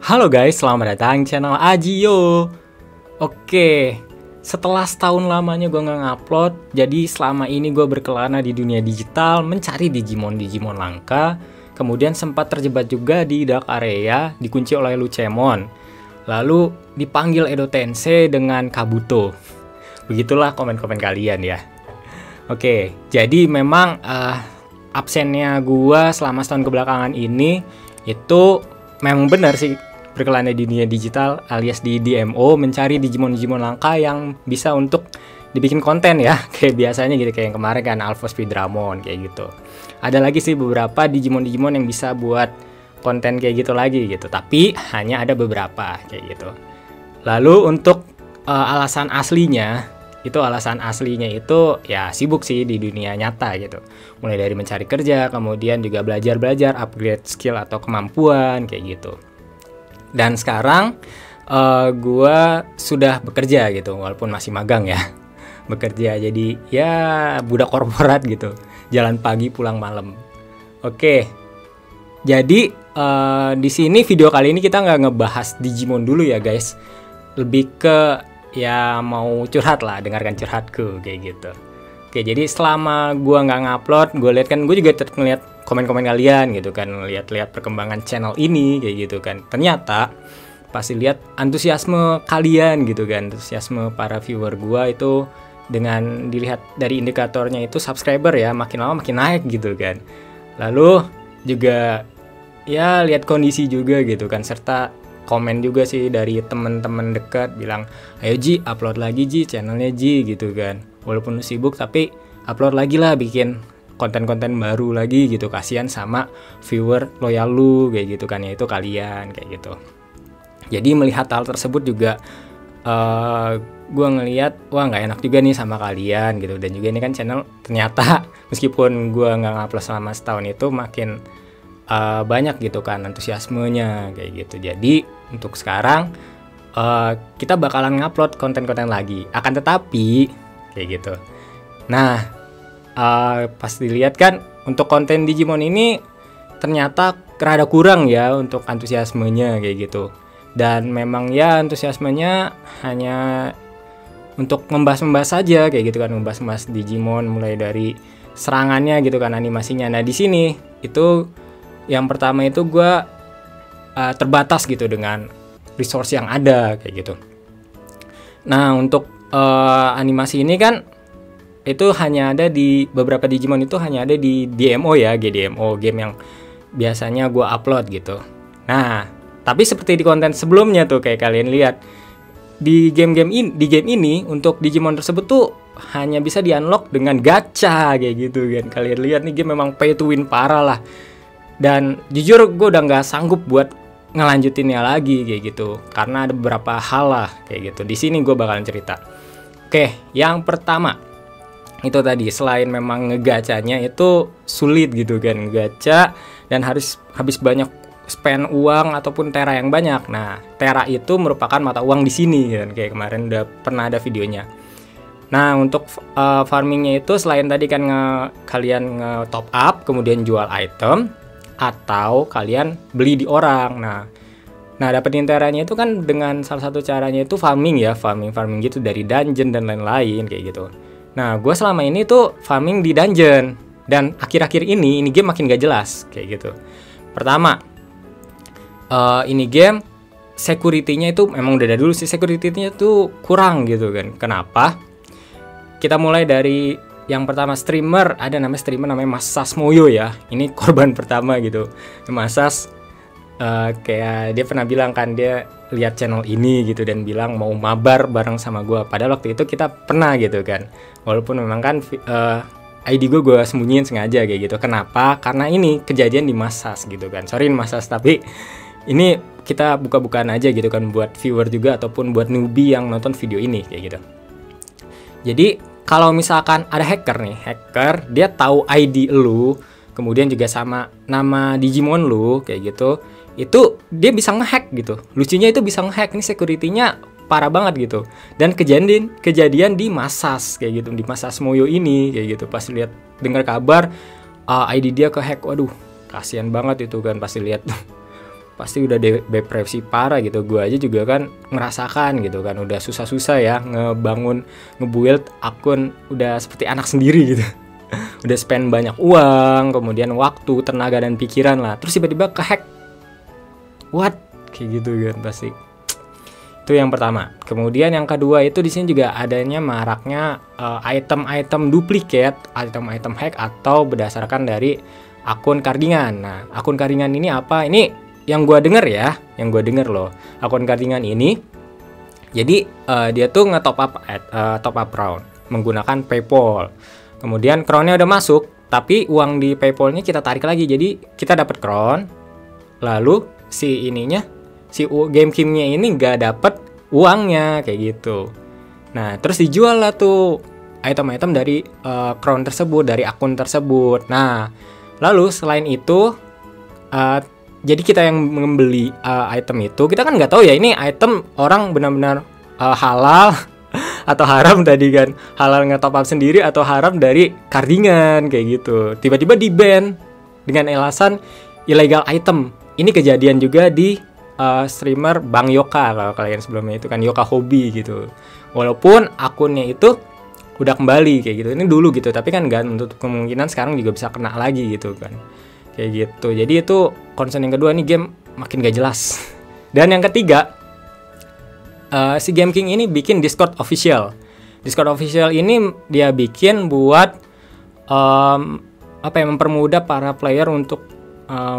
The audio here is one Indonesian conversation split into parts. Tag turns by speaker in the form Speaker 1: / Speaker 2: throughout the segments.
Speaker 1: Halo guys, selamat datang di channel Ajio. Oke, setelah setahun lamanya gue nggak ngupload, jadi selama ini gue berkelana di dunia digital mencari Digimon langka. Kemudian sempat terjebak juga di dark area, dikunci oleh Lucemon. Lalu dipanggil Edo Tensei dengan Kabuto. Begitulah komen-komen kalian ya. Oke, jadi memang absennya gue selama setahun kebelakangan ini itu memang benar sih, berkelana di dunia digital alias di DMO mencari Digimon langka yang bisa untuk dibikin konten ya, kayak biasanya gitu, kayak yang kemarin kan Alpha Speedramon kayak gitu. Ada lagi sih beberapa Digimon yang bisa buat konten kayak gitu lagi gitu, tapi hanya ada beberapa kayak gitu. Lalu untuk alasan aslinya itu ya sibuk sih di dunia nyata gitu. Mulai dari mencari kerja, kemudian juga belajar upgrade skill atau kemampuan kayak gitu. Dan sekarang gue sudah bekerja gitu, walaupun masih magang ya. Bekerja jadi ya budak korporat gitu. Jalan pagi pulang malam. Oke. Jadi di sini video kali ini kita nggak ngebahas Digimon dulu ya guys. Lebih ke ya mau curhat lah, dengarkan curhatku kayak gitu. Oke, jadi selama gua nggak ngupload, gue lihat kan, gue juga ngeliat komen-komen kalian gitu kan, lihat perkembangan channel ini kayak gitu kan. Ternyata pasti lihat antusiasme kalian gitu kan, antusiasme para viewer gua itu dengan dilihat dari indikatornya itu subscriber ya, makin lama makin naik gitu kan. Lalu juga ya lihat kondisi juga gitu kan, serta komen juga sih dari teman-teman dekat bilang, ayo Ji, upload lagi Ji channelnya Ji gitu kan, walaupun sibuk tapi upload lagi lah, bikin konten-konten baru lagi gitu, kasihan sama viewer loyal lu kayak gitu kan, yaitu kalian kayak gitu. Jadi melihat hal tersebut juga gue ngelihat wah nggak enak juga nih sama kalian gitu. Dan juga ini kan channel ternyata meskipun gue nggak ngupload selama setahun itu makin banyak gitu kan antusiasmenya kayak gitu. Jadi untuk sekarang kita bakalan ngupload konten-konten lagi, akan tetapi kayak gitu. Nah pas dilihat kan untuk konten Digimon ini ternyata rada kurang ya untuk antusiasmenya kayak gitu. Dan memang ya antusiasmenya hanya untuk membahas saja kayak gitu kan, membahas Digimon mulai dari serangannya gitu kan, animasinya. Nah di sini itu yang pertama itu gue terbatas gitu dengan resource yang ada kayak gitu. Nah untuk animasi ini kan itu hanya ada di beberapa Digimon, itu hanya ada di DMO ya, GDMO, game yang biasanya gue upload gitu. Nah tapi seperti di konten sebelumnya tuh kayak kalian lihat di game ini untuk Digimon tersebut tuh hanya bisa di unlock dengan gacha kayak gitu kan. Kalian lihat nih, game memang pay to win parah lah. Dan jujur gue udah nggak sanggup buat ngelanjutinnya lagi kayak gitu, karena ada beberapa hal lah kayak gitu. Di sini gue bakalan cerita. Oke, yang pertama itu tadi, selain memang ngegacanya itu sulit gitu kan, ngegacha dan harus habis banyak spend uang ataupun tera yang banyak. Nah tera itu merupakan mata uang di sini kan, kayak kemarin udah pernah ada videonya. Nah untuk farmingnya itu selain tadi kan kalian nge-top up kemudian jual item atau kalian beli di orang. Nah dapetin teranya itu kan dengan salah satu caranya itu farming ya, farming gitu dari dungeon dan lain-lain kayak gitu. Nah gue selama ini tuh farming di dungeon, dan akhir-akhir ini game makin gak jelas kayak gitu. Pertama ini game security-nya itu memang udah dari dulu sih, security-nya tuh kurang gitu kan. Kenapa? Kita mulai dari yang pertama, streamer, ada namanya Mas Sasmoyo ya. Ini korban pertama gitu. Mas Sas kayak dia pernah bilang kan, dia lihat channel ini gitu dan bilang mau mabar bareng sama gue. Padahal waktu itu kita pernah gitu kan. Walaupun memang kan ID gue sembunyiin sengaja kayak gitu. Kenapa? Karena ini kejadian di Mas Sas gitu kan. Sorry Mas Sas, tapi ini kita buka-bukaan aja gitu kan buat viewer juga ataupun buat newbie yang nonton video ini kayak gitu. Jadi kalau misalkan ada hacker dia tahu ID lu, kemudian juga sama nama Digimon lu kayak gitu, itu dia bisa ngehack gitu. Lucunya itu bisa ngehack, ini security-nya parah banget gitu. Dan kejadian di Masas kayak gitu, di Masas Moyo ini kayak gitu. Pas lihat dengar kabar ID dia kehack, waduh kasihan banget itu kan pasti lihat. pasti udah depresi parah gitu. Gue aja juga kan ngerasakan gitu kan, udah susah-susah ya ngebuild akun udah seperti anak sendiri gitu. Udah spend banyak uang, kemudian waktu, tenaga dan pikiran lah, terus tiba-tiba kehack. What? Kayak gitu kan pasti. Itu yang pertama. Kemudian yang kedua itu di sini juga adanya maraknya item-item duplikat, item-item hack atau berdasarkan dari akun cardingan. Nah, akun cardingan ini apa? Ini yang gue denger ya, yang gue denger loh, akun cardingan ini jadi dia tuh top up crown menggunakan PayPal. Kemudian crownnya udah masuk, tapi uang di PayPalnya kita tarik lagi, jadi kita dapat crown, lalu si game kimnya ini nggak dapet uangnya kayak gitu. Nah, terus dijual lah tuh item-item dari crown tersebut, dari akun tersebut. Nah, lalu selain itu jadi kita yang membeli item itu, kita kan nggak tahu ya ini item orang benar-benar halal atau haram tadi kan. Halal nge-top up sendiri atau haram dari cardingan kayak gitu. Tiba-tiba di-ban dengan alasan illegal item. Ini kejadian juga di streamer Bang Yoka, kalau kalian sebelumnya itu kan Yoka Hobi gitu. Walaupun akunnya itu udah kembali kayak gitu. Ini dulu gitu, tapi kan nggak menutup kemungkinan sekarang juga bisa kena lagi gitu kan. Kayak gitu. Jadi itu concern yang kedua, nih game makin gak jelas. Dan yang ketiga, si Game King ini bikin Discord official. Discord official ini dia bikin buat mempermudah para player untuk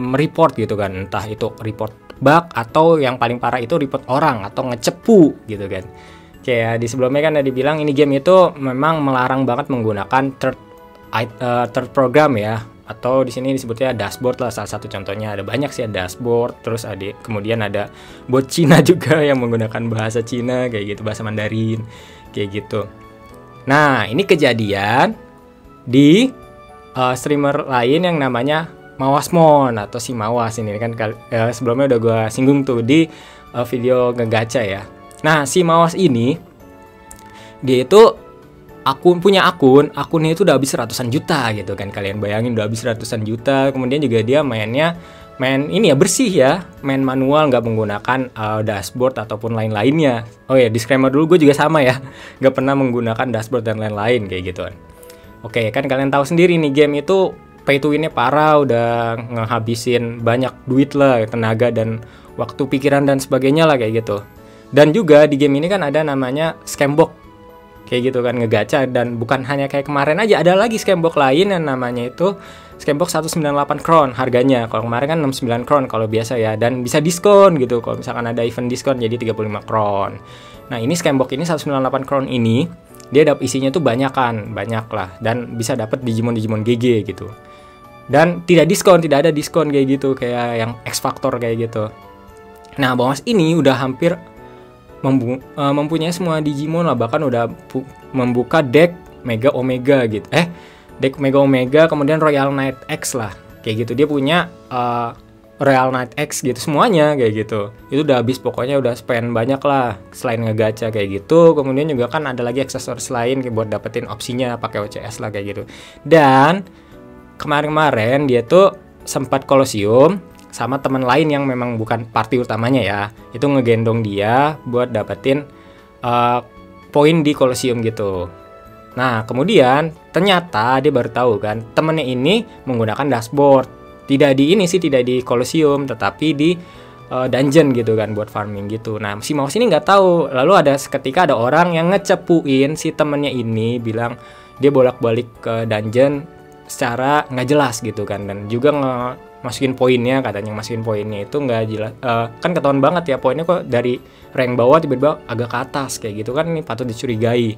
Speaker 1: mereport gitu kan. Entah itu report bug atau yang paling parah itu report orang atau ngecepu gitu kan. Kayak di sebelumnya kan ada dibilang ini game itu memang melarang banget menggunakan third program ya. Atau di sini disebutnya dashboard lah, salah satu contohnya. Ada banyak sih, ada dashboard, terus kemudian ada bot Cina juga yang menggunakan bahasa Cina kayak gitu, bahasa Mandarin kayak gitu. Nah, ini kejadian di streamer lain yang namanya Mawasmon atau si Mawas ini kan sebelumnya udah gue singgung tuh di video ngegacha ya. Nah, si Mawas ini dia itu akunnya itu udah habis ratusan juta gitu kan. Kalian bayangin udah habis ratusan juta. Kemudian juga dia main ini ya bersih ya, main manual, nggak menggunakan dashboard ataupun lain-lainnya. Oh ya, disclaimer dulu, gue juga sama ya, nggak pernah menggunakan dashboard dan lain-lain kayak gitu kan. Oke, kan kalian tahu sendiri nih, game itu pay to win-nya parah, udah ngehabisin banyak duit lah, tenaga dan waktu, pikiran dan sebagainya lah kayak gitu. Dan juga di game ini kan ada namanya scambox kayak gitu kan, ngegacha. Dan bukan hanya kayak kemarin aja, ada lagi scambox lain yang namanya itu scambox 198 crown harganya. Kalau kemarin kan 69 crown kalau biasa ya, dan bisa diskon gitu kalau misalkan ada event diskon jadi 35 crown. Nah, ini scambox ini 198 crown ini dia isinya tuh banyak lah, dan bisa dapat Digimon GG gitu. Dan tidak ada diskon kayak gitu kayak yang X Factor kayak gitu. Nah, Bang Mas ini udah hampir mempunyai semua Digimon lah, bahkan udah membuka deck Mega Omega gitu. Deck Mega Omega, kemudian Royal Knight X lah. Kayak gitu. Dia punya Royal Knight X gitu semuanya kayak gitu. Itu udah habis, pokoknya udah spend banyak lah selain ngegacha kayak gitu. Kemudian juga kan ada lagi aksesoris lain buat dapetin opsinya pakai OCS lah kayak gitu. Dan kemarin dia tuh sempat Colosseum sama teman lain yang memang bukan party utamanya ya, itu ngegendong dia buat dapetin poin di Colosseum gitu. Nah, kemudian ternyata dia baru tahu kan, temennya ini menggunakan dashboard, tidak di Colosseum, tetapi di dungeon gitu kan, buat farming gitu. Nah, si Maus ini nggak tahu. Lalu ketika ada orang yang ngecepuin si temennya ini, bilang dia bolak-balik ke dungeon secara nggak jelas gitu kan, dan juga masukin poinnya, katanya masukin poinnya itu nggak jelas. Kan ketahuan banget ya poinnya kok dari rank bawah tiba-tiba agak ke atas kayak gitu kan, ini patut dicurigai.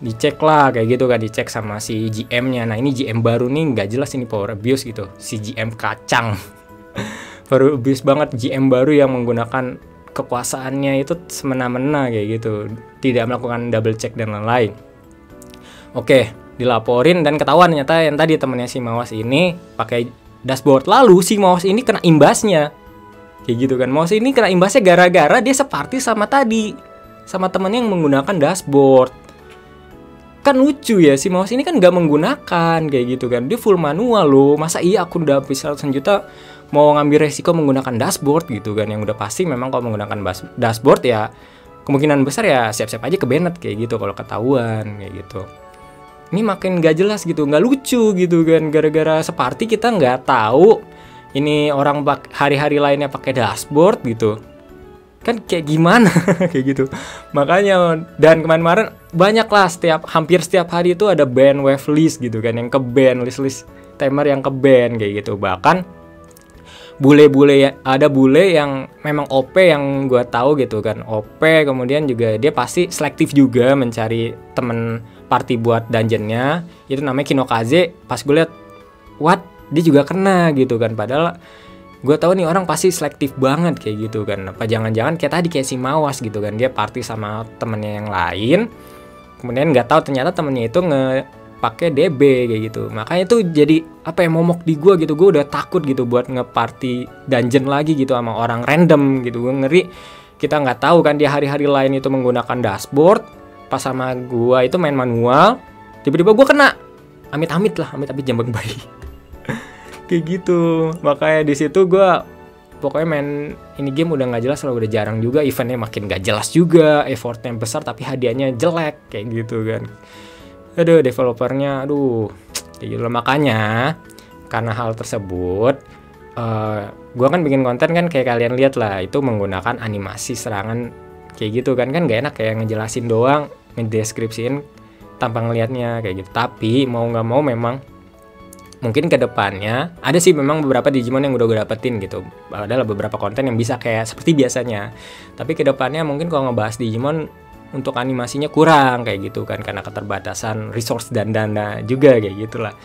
Speaker 1: Dicek lah kayak gitu kan, dicek sama si GM-nya. Nah, ini GM baru nih nggak jelas, ini power abuse gitu, si GM kacang. Power abuse banget GM baru yang menggunakan kekuasaannya itu semena-mena kayak gitu, tidak melakukan double check dan lain-lain. Oke, dilaporin dan ketahuan ternyata yang tadi temennya si Mawas ini pakai dashboard. Lalu si Mawas ini kena imbasnya kayak gitu kan. Mawas ini kena imbasnya gara-gara dia separty sama temennya yang menggunakan dashboard. Kan lucu ya, si Mawas ini kan nggak menggunakan kayak gitu kan, dia full manual loh. Masa iya akun udah habis 100 juta mau ngambil resiko menggunakan dashboard gitu kan, yang udah pasti memang kalau menggunakan dashboard ya kemungkinan besar ya siap-siap aja kebanet kayak gitu kalau ketahuan kayak gitu. Ini makin gak jelas gitu, nggak lucu gitu kan, gara-gara separty kita nggak tahu ini orang hari-hari lainnya pakai dashboard gitu kan, kayak gimana kayak gitu. Makanya dan kemarin-kemarin banyak lah, hampir setiap hari itu ada ban wave list gitu kan, yang ke ban, list timer yang ke ban kayak gitu. Bahkan bule-bule ya, ada bule yang memang OP yang gue tahu gitu kan, OP, kemudian juga dia pasti selektif juga mencari temen party buat dungeonnya, itu namanya Kinokaze. Pas gue liat, what, dia juga kena gitu kan, padahal gue tahu nih orang pasti selektif banget kayak gitu kan. Apa jangan-jangan kayak tadi kayak si Mawas gitu kan, dia party sama temennya yang lain, kemudian nggak tahu ternyata temennya itu pakai DB kayak gitu. Makanya itu jadi apa ya, momok di gue gitu. Gue udah takut gitu buat nge-party dungeon lagi gitu sama orang random gitu. Gue ngeri kita nggak tahu kan dia hari-hari lain itu menggunakan dashboard, pas sama gue itu main manual, tiba-tiba gue kena. Amit-amit jambang bayi. Kayak gitu. Makanya di situ gue pokoknya main ini game udah nggak jelas lah, udah jarang juga, eventnya makin nggak jelas juga, effortnya besar tapi hadiahnya jelek kayak gitu kan. Aduh, developernya kayak gitu. Makanya karena hal tersebut gue kan bikin konten kan kayak kalian lihat lah, itu menggunakan animasi serangan kayak gitu kan gak enak kayak ngejelasin doang, ngedeskripsiin tanpa ngelihatnya kayak gitu. Tapi mau nggak mau memang mungkin ke depannya ada sih memang beberapa Digimon yang udah gue dapetin gitu, adalah beberapa konten yang bisa kayak seperti biasanya. Tapi ke depannya mungkin kalau ngebahas Digimon untuk animasinya kurang kayak gitu kan, karena keterbatasan resource dan dana juga kayak gitulah.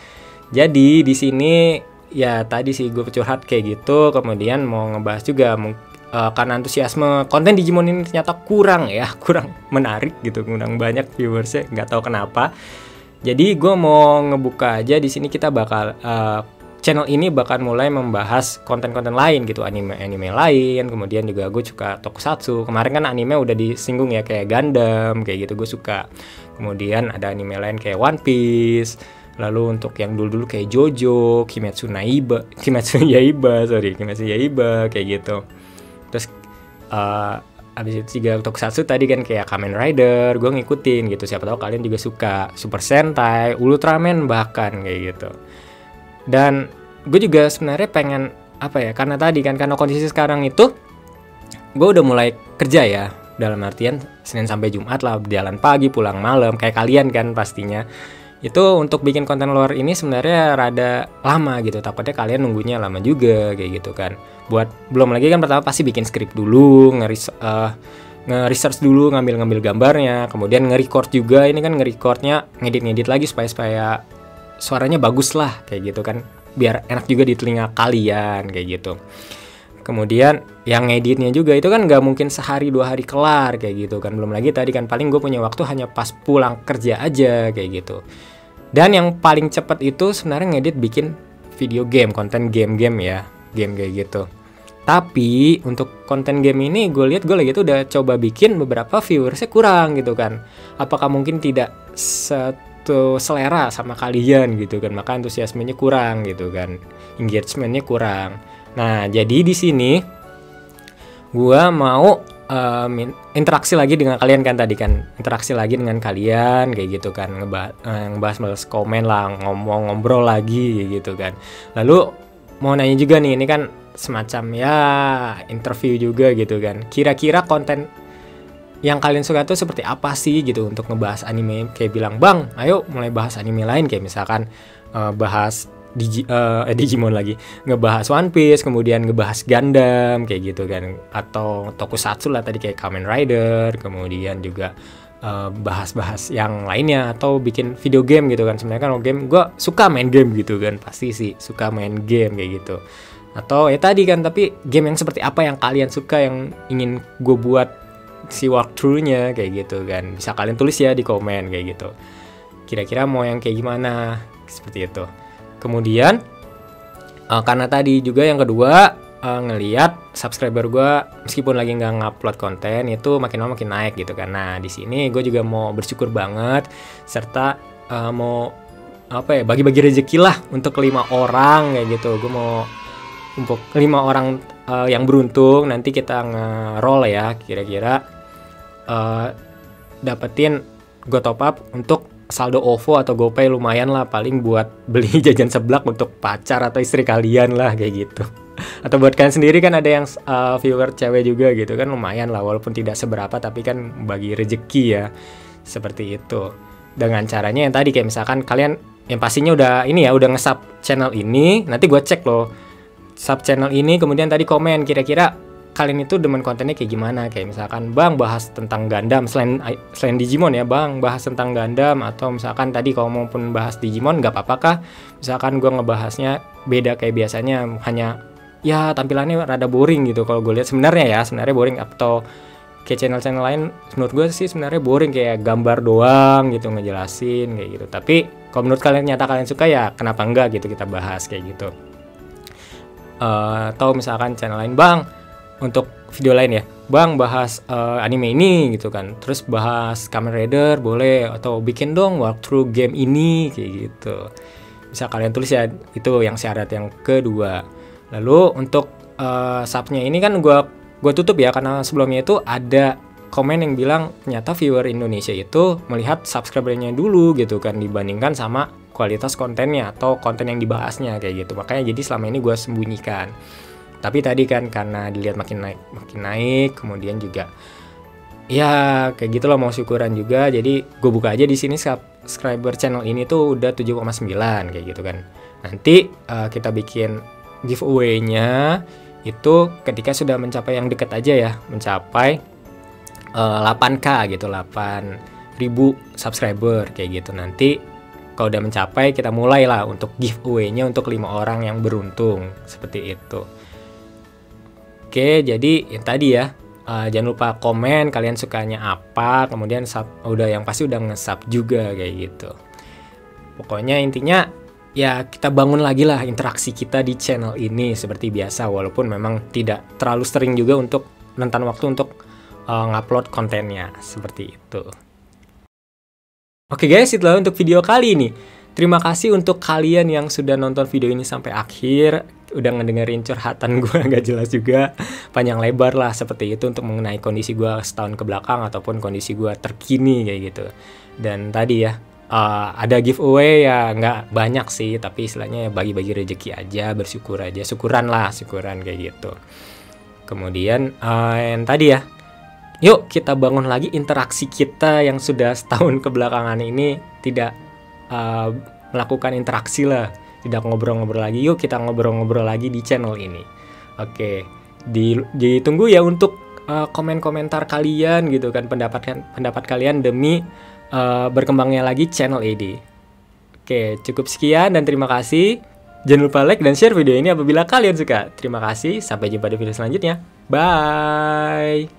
Speaker 1: Jadi di sini ya tadi sih gue curhat kayak gitu, kemudian mau ngebahas juga karena antusiasme konten Digimon ini ternyata kurang menarik gitu, kurang banyak viewersnya, nggak tahu kenapa. Jadi gue mau ngebuka aja di sini, kita bakal channel ini bakal mulai membahas konten-konten lain gitu, anime lain, kemudian juga gue suka tokusatsu. Kemarin kan anime udah disinggung ya, kayak Gundam kayak gitu gue suka. Kemudian ada anime lain kayak One Piece. Lalu untuk yang dulu-dulu kayak JoJo, Kimetsu Yaiba kayak gitu. Terus abis itu juga tokusatsu tadi kan kayak Kamen Rider, gue ngikutin gitu. Siapa tahu kalian juga suka Super Sentai, Ultraman bahkan kayak gitu. Dan gue juga sebenarnya pengen karena tadi kan, karena kondisi sekarang itu gue udah mulai kerja ya, dalam artian Senin sampai Jumat lah, berjalan pagi pulang malam kayak kalian kan pastinya. Itu untuk bikin konten luar ini sebenarnya rada lama gitu, takutnya kalian nunggunya lama juga kayak gitu kan. Belum lagi kan pertama pasti bikin skrip dulu, nge-research dulu, ngambil gambarnya, kemudian nge-record juga. Ini kan nge-recordnya ngedit lagi supaya suaranya bagus lah kayak gitu kan, biar enak juga di telinga kalian kayak gitu. Kemudian yang ngeditnya juga itu kan nggak mungkin sehari 2 hari kelar kayak gitu kan. Belum lagi tadi kan paling gue punya waktu hanya pas pulang kerja aja kayak gitu. Dan yang paling cepat itu sebenarnya ngedit bikin video game, konten game-game ya, game kayak gitu. Tapi untuk konten game ini gue lagi tuh udah coba bikin, beberapa viewersnya kurang gitu kan. Apakah mungkin tidak satu selera sama kalian gitu kan, maka antusiasmenya kurang gitu kan, engagementnya kurang. Nah, jadi di sini gua mau interaksi lagi dengan kalian kan, tadi kan interaksi lagi dengan kalian kayak gitu kan, ngebahas komen lah, ngobrol lagi kayak gitu kan. Lalu mau nanya juga nih, ini kan semacam ya interview juga gitu kan. Kira-kira konten yang kalian suka tuh seperti apa sih gitu untuk ngebahas anime? Kayak bilang, "Bang, ayo mulai bahas anime lain," kayak misalkan bahas Digimon lagi, ngebahas One Piece, kemudian ngebahas Gundam kayak gitu kan, atau tokusatsu lah tadi kayak Kamen Rider, kemudian juga bahas-bahas yang lainnya, atau bikin video game gitu kan. Sebenarnya kan game gue suka main game gitu kan, pasti sih suka main game kayak gitu. Atau ya tadi kan, tapi game yang seperti apa yang kalian suka, yang ingin gue buat si walkthrough-nya kayak gitu kan, bisa kalian tulis ya di komen kayak gitu. Kira-kira mau yang kayak gimana, seperti itu. Kemudian karena tadi juga yang kedua, ngelihat subscriber gue meskipun lagi nggak ngupload konten itu makin lama makin naik gitu kan. Nah di sini gue juga mau bersyukur banget, serta mau bagi-bagi rezeki lah untuk 5 orang kayak gitu. Gue mau untuk 5 orang yang beruntung. Nanti kita nge-roll ya, kira-kira dapetin Go Top Up untuk saldo OVO atau GoPay lumayan lah, paling buat beli jajan seblak untuk pacar atau istri kalian lah kayak gitu. Atau buat kalian sendiri kan ada yang viewer cewek juga gitu kan, lumayan lah walaupun tidak seberapa, tapi kan bagi rezeki ya, seperti itu. Dengan caranya yang tadi kayak misalkan kalian yang pastinya udah ini ya, udah nge-sub channel ini, nanti gue cek loh sub channel ini, kemudian tadi komen kira-kira kalian itu demen kontennya kayak gimana, kayak misalkan bang bahas tentang Gundam selain Digimon ya, bang bahas tentang Gundam, atau misalkan tadi kalau mau pun bahas Digimon nggak apa-apa kah, misalkan gue ngebahasnya beda kayak biasanya, hanya ya tampilannya rada boring gitu kalau gue lihat sebenarnya boring, atau kayak channel-channel lain menurut gue sih sebenarnya boring, kayak gambar doang gitu ngejelasin kayak gitu. Tapi kalau menurut kalian nyata kalian suka ya kenapa enggak gitu kita bahas kayak gitu. Atau misalkan channel lain, bang untuk video lain ya, bang bahas anime ini gitu kan, terus bahas Kamen Rider boleh, atau bikin dong walkthrough game ini kayak gitu, bisa kalian tulis ya. Itu yang syarat yang kedua. Lalu untuk subnya ini kan gue tutup ya, karena sebelumnya itu ada komen yang bilang ternyata viewer Indonesia itu melihat subscribernya dulu gitu kan, dibandingkan sama kualitas kontennya atau konten yang dibahasnya kayak gitu. Makanya jadi selama ini gue sembunyikan. Tapi tadi kan karena dilihat makin naik, kemudian juga ya kayak gitu loh, mau syukuran juga. Jadi gue buka aja di sini subscriber channel ini tuh udah 7,9 kayak gitu kan. Nanti kita bikin giveaway-nya itu ketika sudah mencapai yang dekat aja ya, mencapai 8K gitu, 8.000 subscriber kayak gitu. Nanti kalau udah mencapai kita mulailah untuk giveaway-nya untuk 5 orang yang beruntung, seperti itu. Oke, jadi yang tadi ya, jangan lupa komen kalian sukanya apa, kemudian yang pasti udah nge-sub juga kayak gitu. Pokoknya intinya ya kita bangun lagi lah interaksi kita di channel ini seperti biasa, walaupun memang tidak terlalu sering juga untuk rentan waktu untuk ngupload kontennya, seperti itu. Oke guys, itulah untuk video kali ini. Terima kasih untuk kalian yang sudah nonton video ini sampai akhir, udah ngedengerin curhatan gue nggak jelas juga, panjang lebar lah seperti itu untuk mengenai kondisi gue setahun ke belakang ataupun kondisi gue terkini kayak gitu. Dan tadi ya ada giveaway ya, nggak banyak sih, tapi istilahnya ya bagi-bagi rezeki aja, bersyukur aja, syukuran kayak gitu. Kemudian yang tadi ya, yuk kita bangun lagi interaksi kita yang sudah setahun kebelakangan ini tidak melakukan interaksi lah, tidak ngobrol-ngobrol lagi. Yuk kita ngobrol-ngobrol lagi di channel ini. Oke, ditunggu ya untuk komen-komentar kalian gitu kan, pendapat kalian demi berkembangnya lagi channel ini. Oke, cukup sekian dan terima kasih. Jangan lupa like dan share video ini apabila kalian suka. Terima kasih, sampai jumpa di video selanjutnya. Bye.